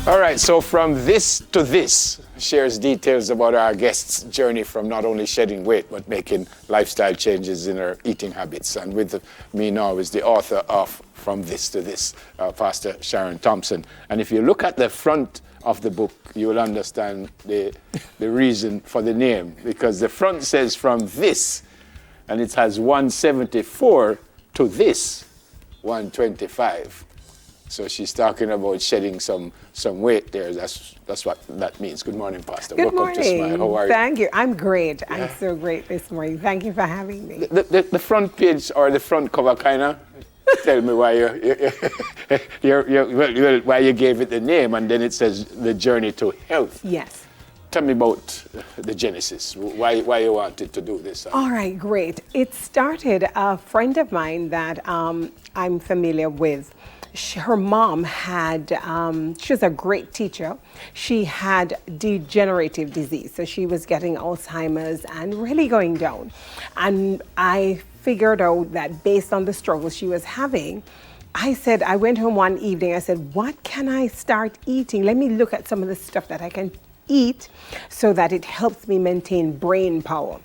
All right, so from this to this shares details about our guest's journey from not only shedding weight, but making lifestyle changes in her eating habits. And with me now is the author of From This to This, Pastor Sharron Thompson. And if you look at the front of the book, you will understand the reason for the name, because the front says from this, and it has 174 to this, 125. So she's talking about shedding some weight there. That's what that means. Good morning, Pastor. Good Welcome morning. to Smile. How are you? Thank you. I'm great. Yeah. I'm so great this morning. Thank you for having me. The front page or the front cover kind of tell me why why you gave it the name, and then it says the journey to health. Yes. Tell me about the genesis. Why you wanted to do this? All right, great. It started a friend of mine that I'm familiar with. Her mom had, she was a great teacher. She had degenerative disease. So she was getting Alzheimer's and really going down. And I figured out that based on the struggles she was having, I went home one evening, I said, what can I start eating? Let me look at some of the stuff that I can eat so that it helps me maintain brain power.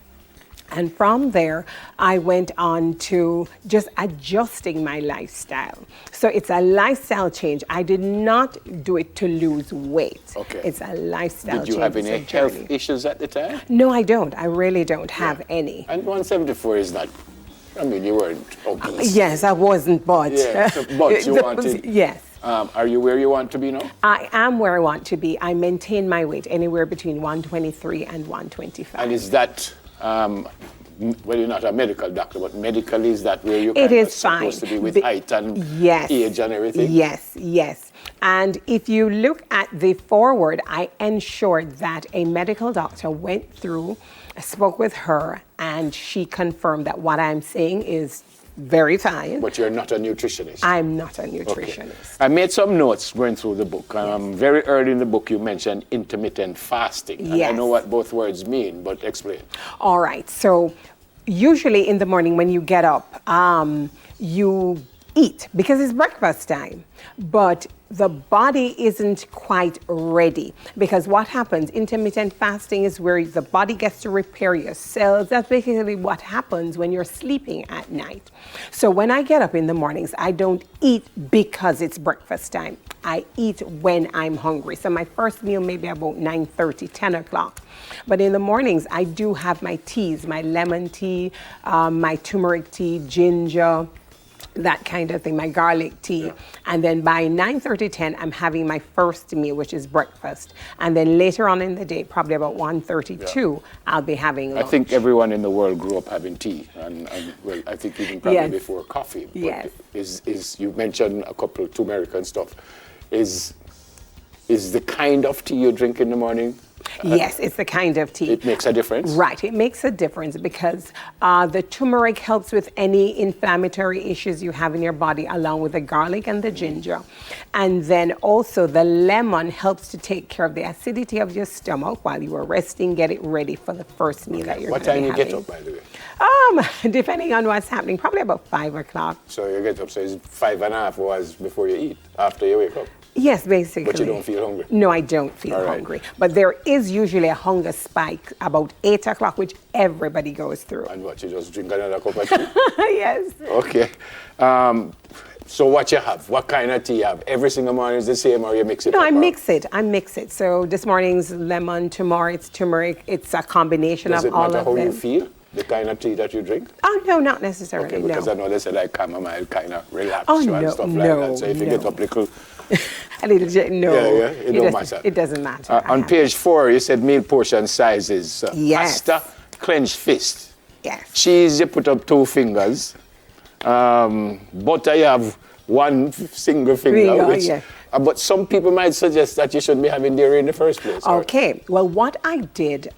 And from there, I went on to just adjusting my lifestyle. So it's a lifestyle change. I did not do it to lose weight. Okay. It's a lifestyle change. Did you have any health issues at the time? No, I don't. I really don't have any. And 174 is not, I mean, you weren't obese. Yes, I wasn't, but... Yeah, but you wanted... Yes. Are you where you want to be now? I am where I want to be. I maintain my weight anywhere between 123 and 125. And is that... well, you're not a medical doctor, but medically, is that where you're supposed to be with height and age and everything? Yes, yes. And if you look at the foreword, I ensured that a medical doctor went through, spoke with her, and she confirmed that what I'm saying is very fine. But you're not a nutritionist? I'm not a nutritionist. Okay. I made some notes going through the book. Very early in the book, you mentioned intermittent fasting. And yes. I know what both words mean, but explain. All right. So usually in the morning when you get up, you eat because it's breakfast time. But the body isn't quite ready, because what happens, intermittent fasting is where the body gets to repair your cells. That's basically what happens when you're sleeping at night. So when I get up in the mornings, I don't eat because it's breakfast time. I eat when I'm hungry. So my first meal may be about 9:30, 10 o'clock. But in the mornings, I do have my teas, my lemon tea, my turmeric tea, ginger, that kind of thing, my garlic tea. Yeah. And then by 9:30, 10, I'm having my first meal, which is breakfast. And then later on in the day, probably about 1:32, I'll be having lunch. I think everyone in the world grew up having tea. And well, I think even probably yes. before coffee. But yes. You mentioned a couple of turmeric and stuff. Is the kind of tea you drink in the morning? Yes, it's the kind of tea. It makes a difference? Right, it makes a difference because the turmeric helps with any inflammatory issues you have in your body, along with the garlic and the ginger. And then also the lemon helps to take care of the acidity of your stomach while you are resting, get it ready for the first meal that you're going to be having. What time you get up, by the way? Depending on what's happening, probably about 5 o'clock. So you get up, so it's 5.5 hours before you eat, after you wake up? Yes, basically. But you don't feel hungry? No, I don't feel hungry. But there is usually a hunger spike about 8 o'clock, which everybody goes through. And what, you just drink another cup of tea? Yes. Okay. So what you have? What kind of tea you have? Every single morning is the same, or you mix it up? No, I mix it. So this morning's lemon, tomorrow it's turmeric. It's a combination of all of them. Does it matter how you feel? The kind of tea that you drink? Oh, no, not necessarily, okay, because no. I know they say like chamomile kind of relax you and stuff like that. So if you get up little... a little, no. It don't matter. It doesn't matter. On page 4, you said meal portion sizes. Yes. Pasta, clenched fist. Yes. Cheese, you put up 2 fingers. Butter, you have 1 single finger. Yeah. But some people might suggest that you shouldn't be having dairy in the first place. Okay. Well, what I did...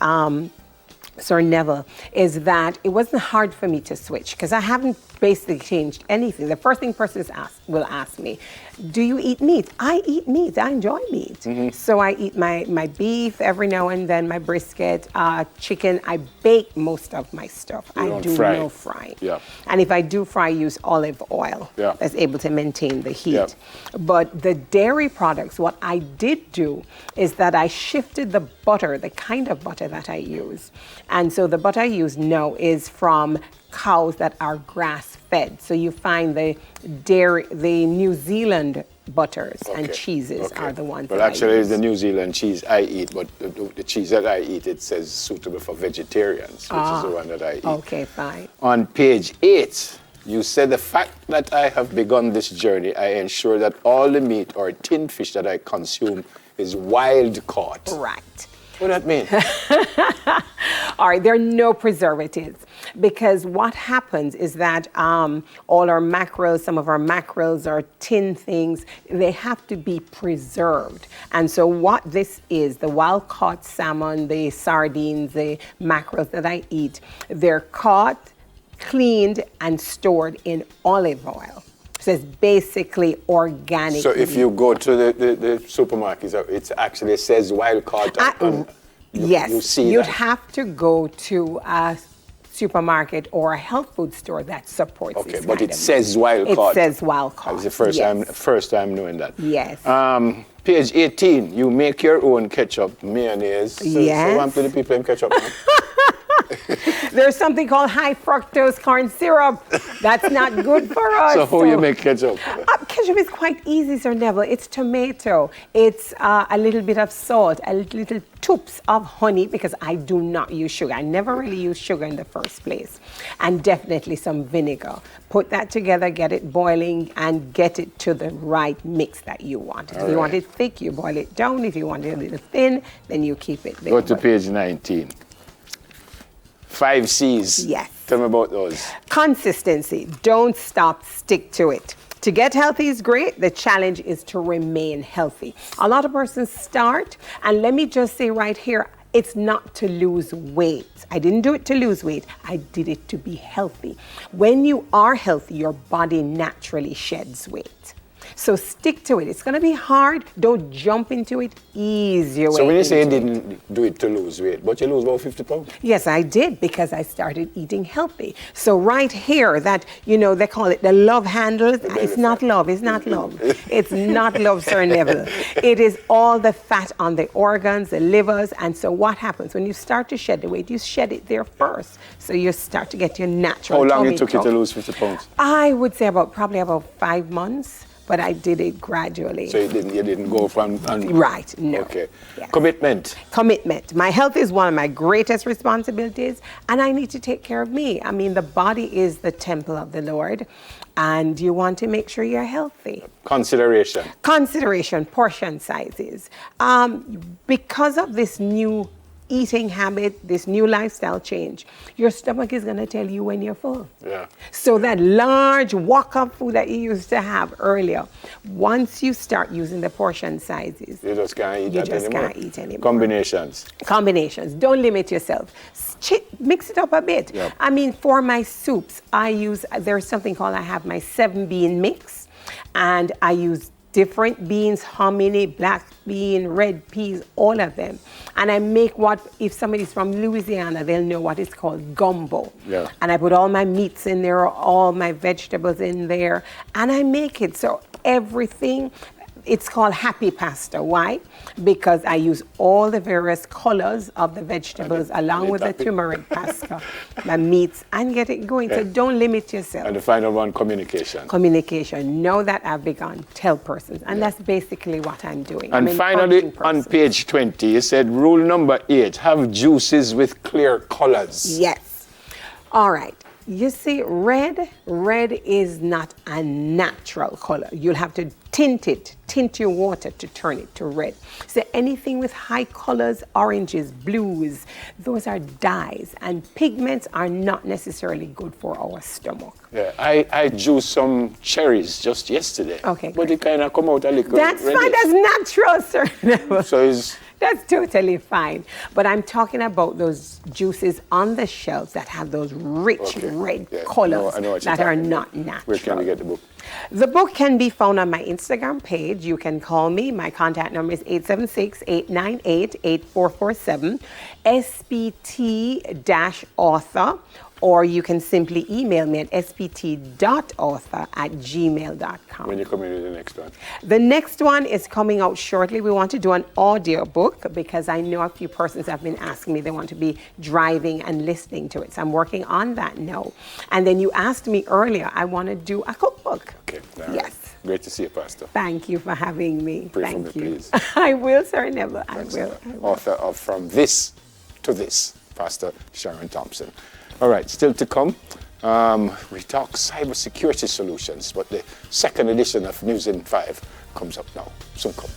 Sir Neville, is that it wasn't hard for me to switch because I haven't basically changed anything. The first thing persons will ask me, do you eat meat? I eat meat. I enjoy meat. So I eat my beef every now and then, my brisket, chicken. I bake most of my stuff. I do no frying. Yeah. And if I do fry, I use olive oil. Yeah. That's able to maintain the heat. Yeah. But the dairy products, what I did do is that I shifted the butter, the kind of butter that I use. And so the butter I use now is from cows that are grass-fed. So you find the New Zealand butters and cheeses are the ones that actually, I it's use. the New Zealand cheese I eat, but the cheese that I eat, it says suitable for vegetarians, which is the one that I eat. Okay, fine. On page 8, you said the fact that I have begun this journey, I ensure that all the meat or tinned fish that I consume is wild caught. Right. What does that mean? All right, there are no preservatives because what happens is that all our mackerels, some of our mackerels are tin things, they have to be preserved. And so what this is, the wild caught salmon, the sardines, the mackerels that I eat, they're caught, cleaned, and stored in olive oil. So it's basically organic. So if you go to the supermarket, it actually says wild caught. Yes, you'd have to go to a supermarket or a health food store that supports this. Okay, but it says wild caught. It says wild caught. That's the first time knowing that. Yes. Page 18, you make your own ketchup, mayonnaise. So one to the people in ketchup. There's something called high fructose corn syrup. That's not good for us. So how you make ketchup? Ketchup is quite easy, Sir Neville. It's tomato. It's a little bit of salt, a little toops of honey, because I do not use sugar. I never really use sugar in the first place. And definitely some vinegar. Put that together, get it boiling, and get it to the right mix that you want. If you want it thick, you boil it down. If you want it a little thin, then you keep it there. Go to page 19. 5 C's. Yes. Tell me about those. Consistency. Don't stop. Stick to it. To get healthy is great. The challenge is to remain healthy. A lot of persons start, and let me just say right here, it's not to lose weight. I didn't do it to lose weight. I did it to be healthy. When you are healthy, your body naturally sheds weight. So stick to it. It's going to be hard. Don't jump into it. Ease your way. So when you say you didn't do it to lose weight, but you lose about 50 pounds? Yes, I did, because I started eating healthy. So right here, that, they call it the love handle. It's not love. It's not love. It's not love, Sir Neville. It is all the fat on the organs, the livers. And so what happens when you start to shed the weight, you shed it there first. So you start to get your natural How long it took you to lose 50 pounds? I would say probably about 5 months. But I did it gradually. So you didn't go from... Right, no. Okay. Yes. Commitment. Commitment. My health is one of my greatest responsibilities, and I need to take care of me. I mean, the body is the temple of the Lord, and you want to make sure you're healthy. Consideration. Consideration, portion sizes. Because of this new eating habit, this new lifestyle change, your stomach is going to tell you when you're full. Yeah. So that large wok of food that you used to have earlier, once you start using the portion sizes, you just can't eat can't eat anymore. Combinations. Combinations. Don't limit yourself. Mix it up a bit. Yep. I mean, for my soups, there's something called, I have my 7-bean mix, and I use different beans, hominy, black bean, red peas, all of them. And I make if somebody's from Louisiana, they'll know what is called gumbo. Yeah. And I put all my meats in there, all my vegetables in there, and I make it. So everything, it's called happy pasta. Why? Because I use all the various colors of the vegetables along with the turmeric pasta, my meats, and get it going. So don't limit yourself. And the final one, communication. Communication. Know that I've begun. Tell persons. And that's basically what I'm doing. And finally, on page 20, you said rule number 8, have juices with clear colors. Yes. All right. You see, red is not a natural color. You'll have to tint your water to turn it to red. So anything with high colors, oranges, blues, those are dyes, and pigments are not necessarily good for our stomach. Yeah, I juiced some cherries just yesterday. Okay, but it kind of come out a little That's reddish. fine, that's natural, sir. So it's That's totally fine. But I'm talking about those juices on the shelves that have those rich red colors I know what that you're are talking not about. natural. Where can we get the book? The book can be found on my Instagram page. You can call me. My contact number is 876-898-8447, SPT-author, or you can simply email me at spt.author@gmail.com. When you come in with the next one? The next one is coming out shortly. We want to do an audio book because I know a few persons have been asking me they want to be driving and listening to it. So I'm working on that now. And then you asked me earlier, I want to do a cookbook. Okay. All Yes. Right. Great to see you, Pastor. Thank you for having me. Pray Thank for me, you. please. I will, sir, never. Thanks, I will. Author of From This to This, Pastor Sharron Thompson. All right, still to come, we talk cybersecurity solutions, but the second edition of News in 5 comes up now. Soon come.